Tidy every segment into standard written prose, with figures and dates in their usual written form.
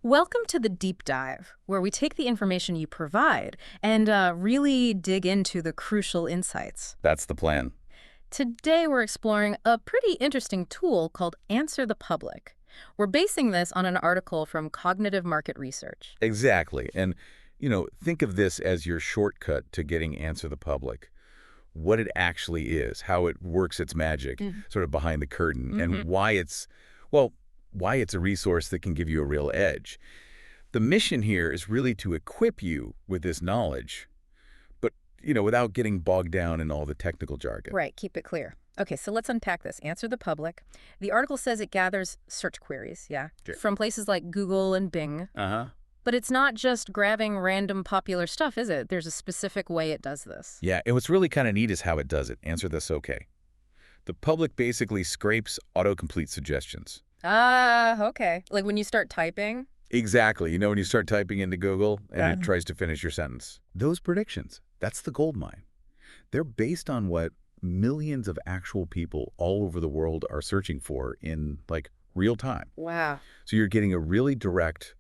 Welcome to the deep dive, where we take the information you provide and really dig into the crucial insights. That's the plan. Today, we're exploring a pretty interesting tool called Answer the Public. We're basing this on an article from Cognitive Market Research. Exactly. And, think of this as your shortcut to getting Answer the Public. What it actually is, how it works its magic, sort of behind the curtain, and why it's a resource that can give you a real edge. The mission here is really to equip you with this knowledge, but, without getting bogged down in all the technical jargon. Right, keep it clear. Okay, so let's unpack this. Answer the Public. The article says it gathers search queries, yeah, Sure. from places like Google and Bing. Uh-huh. But it's not just grabbing random popular stuff, is it? There's a specific way it does this. Yeah, and what's really kind of neat is how it does it. Answer this okay. The public basically scrapes autocomplete suggestions. Ah, okay. Like when you start typing? Exactly. When you start typing into Google and Yeah. it tries to finish your sentence. Those predictions, that's the gold mine. They're based on what millions of actual people all over the world are searching for in, real time. Wow. So you're getting a really direct,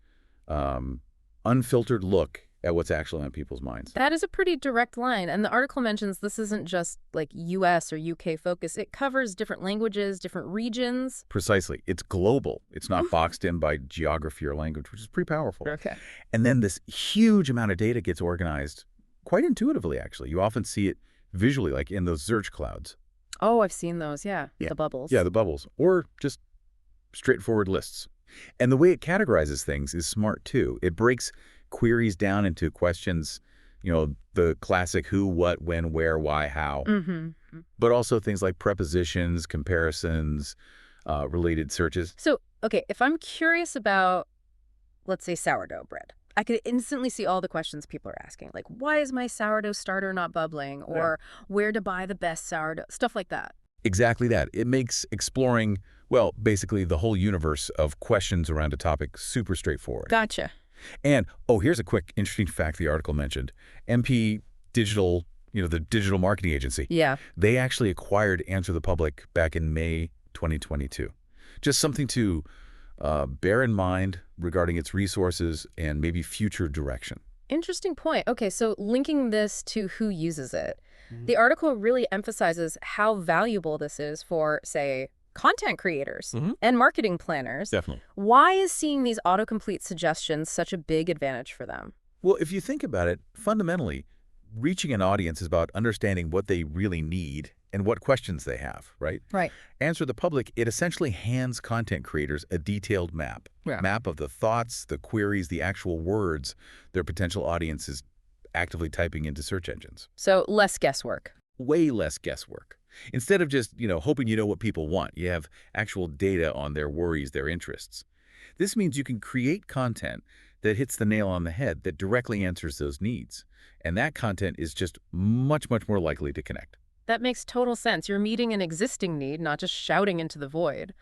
unfiltered look at what's actually on people's minds. That is a pretty direct line. And the article mentions this isn't just like US or UK focus. It covers different languages, different regions. Precisely. It's global. It's not boxed in by geography or language, which is pretty powerful. Okay. And then this huge amount of data gets organized quite intuitively, actually. You often see it visually, like in those search clouds. Oh, I've seen those. Yeah. Yeah. The bubbles. Yeah, the bubbles. Or just straightforward lists. And the way it categorizes things is smart, too. It breaks queries down into questions, the classic who, what, when, where, why, how. But also things like prepositions, comparisons, related searches. So, okay, if I'm curious about, let's say, sourdough bread, I could instantly see all the questions people are asking. Like, why is my sourdough starter not bubbling? Or where to buy the best sourdough? Stuff like that. Exactly that. It makes exploring, basically the whole universe of questions around a topic super straightforward. Gotcha. And, here's a quick interesting fact the article mentioned. MP Digital, the digital marketing agency, Yeah. they actually acquired Answer the Public back in May 2022. Just something to bear in mind regarding its resources and maybe future direction. Interesting point. Okay, so linking this to who uses it, the article really emphasizes how valuable this is for, say, content creators and marketing planners. Definitely. Why is seeing these autocomplete suggestions such a big advantage for them? Well, if you think about it, fundamentally, reaching an audience is about understanding what they really need and what questions they have, right? Right. Answer the Public, it essentially hands content creators a detailed map. Yeah. Map of the thoughts, the queries, the actual words their potential audience is actively typing into search engines. So less guesswork. Way less guesswork. Instead of just, hoping you know what people want, you have actual data on their worries, their interests. This means you can create content that hits the nail on the head, that directly answers those needs. And that content is just much, much more likely to connect. That makes total sense. You're meeting an existing need, not just shouting into the void.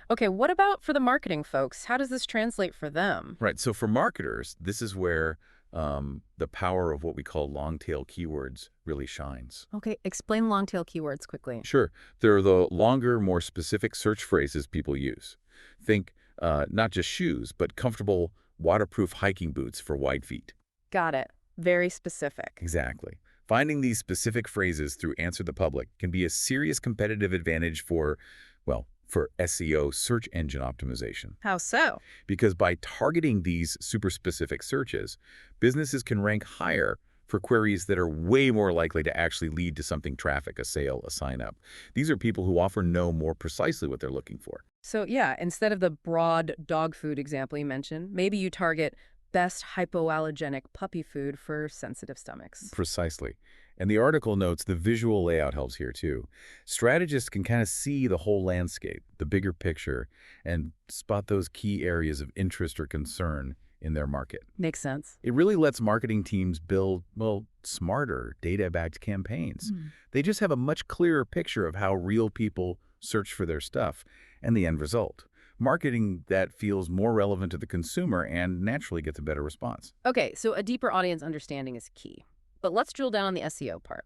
Okay, what about for the marketing folks? How does this translate for them? Right. So for marketers, this is where the power of what we call long-tail keywords really shines. Okay, explain long-tail keywords quickly. Sure. They're the longer, more specific search phrases people use. Think not just shoes, but comfortable, waterproof hiking boots for wide feet. Got it. Very specific. Exactly. Finding these specific phrases through Answer the Public can be a serious competitive advantage for SEO, search engine optimization. How so? Because by targeting these super specific searches, businesses can rank higher for queries that are way more likely to actually lead to something traffic, a sale, a sign up. These are people who often know more precisely what they're looking for. So yeah, instead of the broad dog food example you mentioned, maybe you target best hypoallergenic puppy food for sensitive stomachs. Precisely. And the article notes the visual layout helps here too. Strategists can kind of see the whole landscape, the bigger picture, and spot those key areas of interest or concern in their market. Makes sense. It really lets marketing teams build, smarter, data-backed campaigns. They just have a much clearer picture of how real people search for their stuff and the end result. Marketing that feels more relevant to the consumer and naturally gets a better response. Okay, so a deeper audience understanding is key. But let's drill down on the SEO part.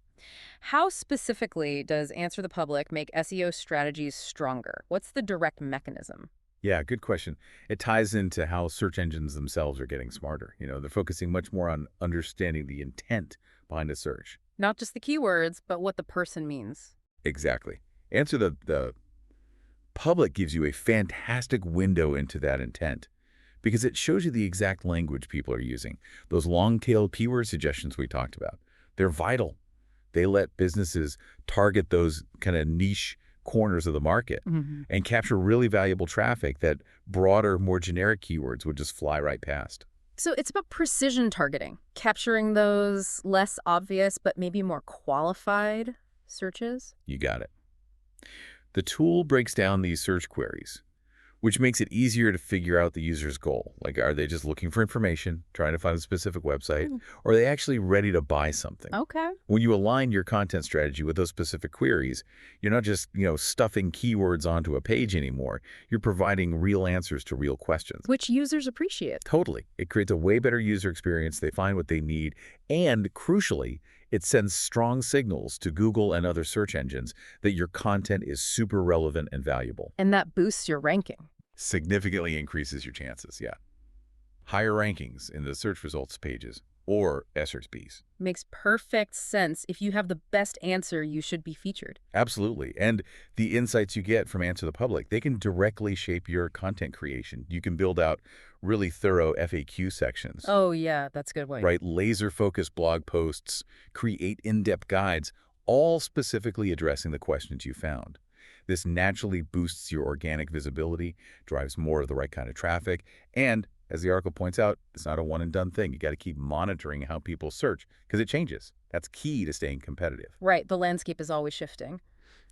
How specifically does Answer the Public make SEO strategies stronger? What's the direct mechanism? Yeah, good question. It ties into how search engines themselves are getting smarter. They're focusing much more on understanding the intent behind a search. Not just the keywords, but what the person means. Exactly. Answer the public gives you a fantastic window into that intent because it shows you the exact language people are using. Those long-tailed keyword suggestions we talked about, they're vital. They let businesses target those kind of niche corners of the market and capture really valuable traffic that broader, more generic keywords would just fly right past. So it's about precision targeting, capturing those less obvious but maybe more qualified searches. You got it. The tool breaks down these search queries, which makes it easier to figure out the user's goal. Like, are they just looking for information, trying to find a specific website, or are they actually ready to buy something? Okay. When you align your content strategy with those specific queries, you're not just, stuffing keywords onto a page anymore. You're providing real answers to real questions. Which users appreciate. Totally. It creates a way better user experience. They find what they need. And crucially, it sends strong signals to Google and other search engines that your content is super relevant and valuable. And that boosts your ranking. Significantly increases your chances, yeah. Higher rankings in the search results pages or SERPs. Makes perfect sense. If you have the best answer, you should be featured. Absolutely. And the insights you get from Answer the Public, they can directly shape your content creation. You can build out really thorough FAQ sections. Oh, yeah, that's a good way. Right? Laser-focused blog posts, create in-depth guides, all specifically addressing the questions you found. This naturally boosts your organic visibility, drives more of the right kind of traffic, and, as the article points out, it's not a one-and-done thing. You got to keep monitoring how people search because it changes. That's key to staying competitive. Right, the landscape is always shifting.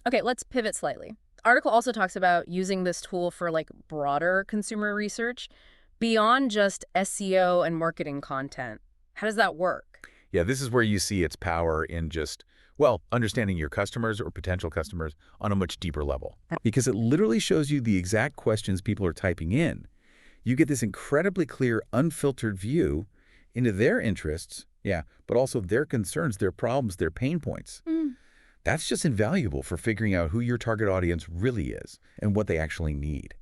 Okay, let's pivot slightly. Article also talks about using this tool for broader consumer research beyond just SEO and marketing content. How does that work? Yeah, this is where you see its power in just understanding your customers or potential customers on a much deeper level. Because it literally shows you the exact questions people are typing in. You get this incredibly clear, unfiltered view into their interests, but also their concerns, their problems, their pain points. That's just invaluable for figuring out who your target audience really is and what they actually need.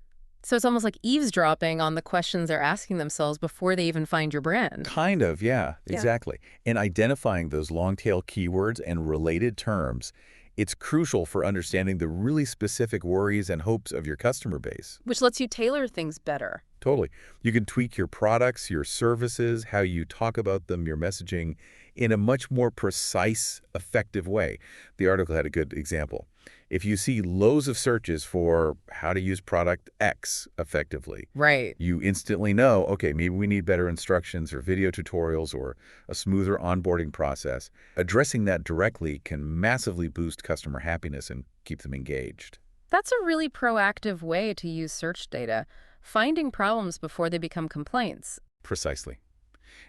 So it's almost like eavesdropping on the questions they're asking themselves before they even find your brand. Kind of, yeah, exactly. And identifying those long-tail keywords and related terms, it's crucial for understanding the really specific worries and hopes of your customer base. Which lets you tailor things better. Totally. You can tweak your products, your services, how you talk about them, your messaging, in a much more precise, effective way. The article had a good example. If you see loads of searches for how to use product X effectively, right, you instantly know, okay, maybe we need better instructions or video tutorials or a smoother onboarding process. Addressing that directly can massively boost customer happiness and keep them engaged. That's a really proactive way to use search data, finding problems before they become complaints. Precisely.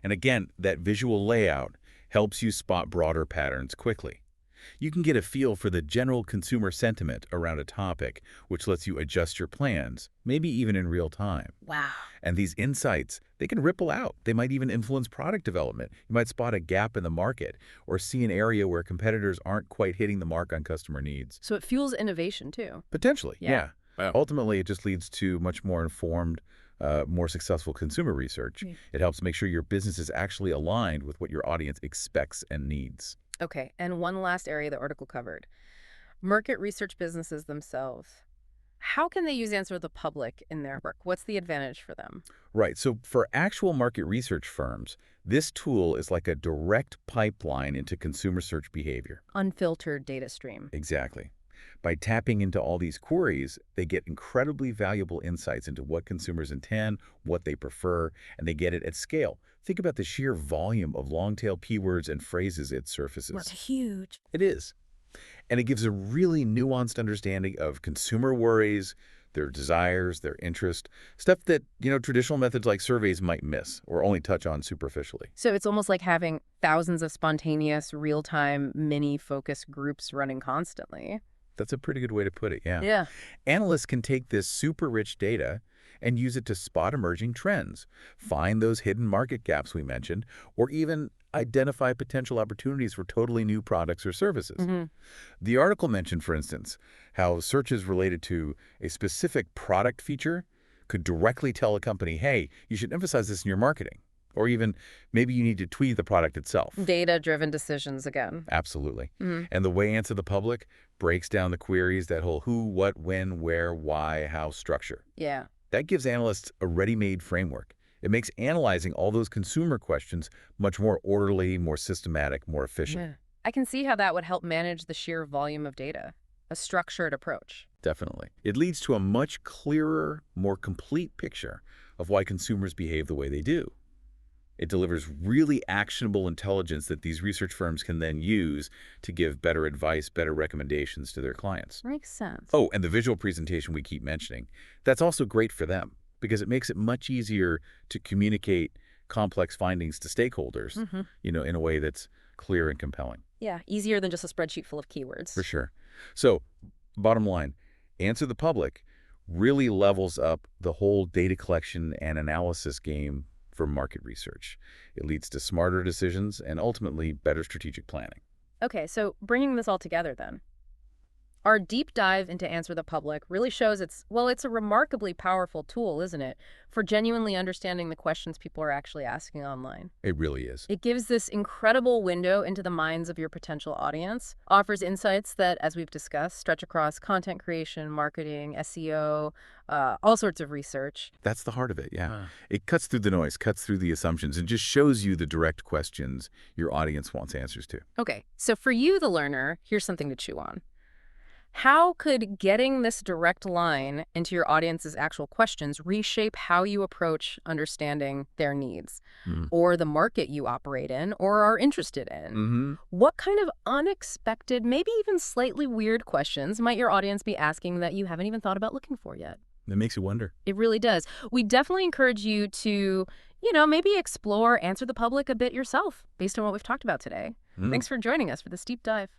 And again, that visual layout helps you spot broader patterns quickly. You can get a feel for the general consumer sentiment around a topic, which lets you adjust your plans, maybe even in real time. Wow. And these insights, they can ripple out. They might even influence product development. You might spot a gap in the market or see an area where competitors aren't quite hitting the mark on customer needs. So it fuels innovation, too. Potentially, yeah. Wow. Ultimately, it just leads to much more informed, more successful consumer research. It helps make sure your business is actually aligned with what your audience expects and needs. Okay, and one last area the article covered. Market research businesses themselves. How can they use Answer the Public in their work? What's the advantage for them? Right. So for actual market research firms, this tool is like a direct pipeline into consumer search behavior. Unfiltered data stream. Exactly. By tapping into all these queries, they get incredibly valuable insights into what consumers intend, what they prefer, and they get it at scale. Think about the sheer volume of long-tail keywords and phrases it surfaces. That's huge. It is. And it gives a really nuanced understanding of consumer worries, their desires, their interest, stuff that, traditional methods like surveys might miss or only touch on superficially. So it's almost like having thousands of spontaneous, real-time, mini-focus groups running constantly. That's a pretty good way to put it, yeah. Yeah. Analysts can take this super rich data and use it to spot emerging trends, find those hidden market gaps we mentioned, or even identify potential opportunities for totally new products or services. The article mentioned, for instance, how searches related to a specific product feature could directly tell a company, hey, you should emphasize this in your marketing. Or even maybe you need to tweak the product itself. Data-driven decisions again. Absolutely. Mm-hmm. And the way Answer the Public breaks down the queries, that whole who, what, when, where, why, how structure. Yeah. That gives analysts a ready-made framework. It makes analyzing all those consumer questions much more orderly, more systematic, more efficient. Yeah. I can see how that would help manage the sheer volume of data. A structured approach. Definitely. It leads to a much clearer, more complete picture of why consumers behave the way they do. It delivers really actionable intelligence that these research firms can then use to give better advice, better recommendations to their clients. Makes sense. Oh, and the visual presentation we keep mentioning, that's also great for them because it makes it much easier to communicate complex findings to stakeholders, in a way that's clear and compelling. Yeah, easier than just a spreadsheet full of keywords. For sure. So, bottom line, Answer the Public really levels up the whole data collection and analysis game for market research. It leads to smarter decisions and ultimately better strategic planning. Okay, so bringing this all together then. Our deep dive into Answer the Public really shows it's a remarkably powerful tool, isn't it, for genuinely understanding the questions people are actually asking online. It really is. It gives this incredible window into the minds of your potential audience, offers insights that, as we've discussed, stretch across content creation, marketing, SEO, all sorts of research. That's the heart of it, yeah. It cuts through the noise, cuts through the assumptions, and just shows you the direct questions your audience wants answers to. Okay, so for you, the learner, here's something to chew on. How could getting this direct line into your audience's actual questions reshape how you approach understanding their needs or the market you operate in or are interested in? What kind of unexpected, maybe even slightly weird questions might your audience be asking that you haven't even thought about looking for yet? It makes you wonder. It really does. We definitely encourage you to, maybe explore Answer the Public a bit yourself based on what we've talked about today. Thanks for joining us for this deep dive.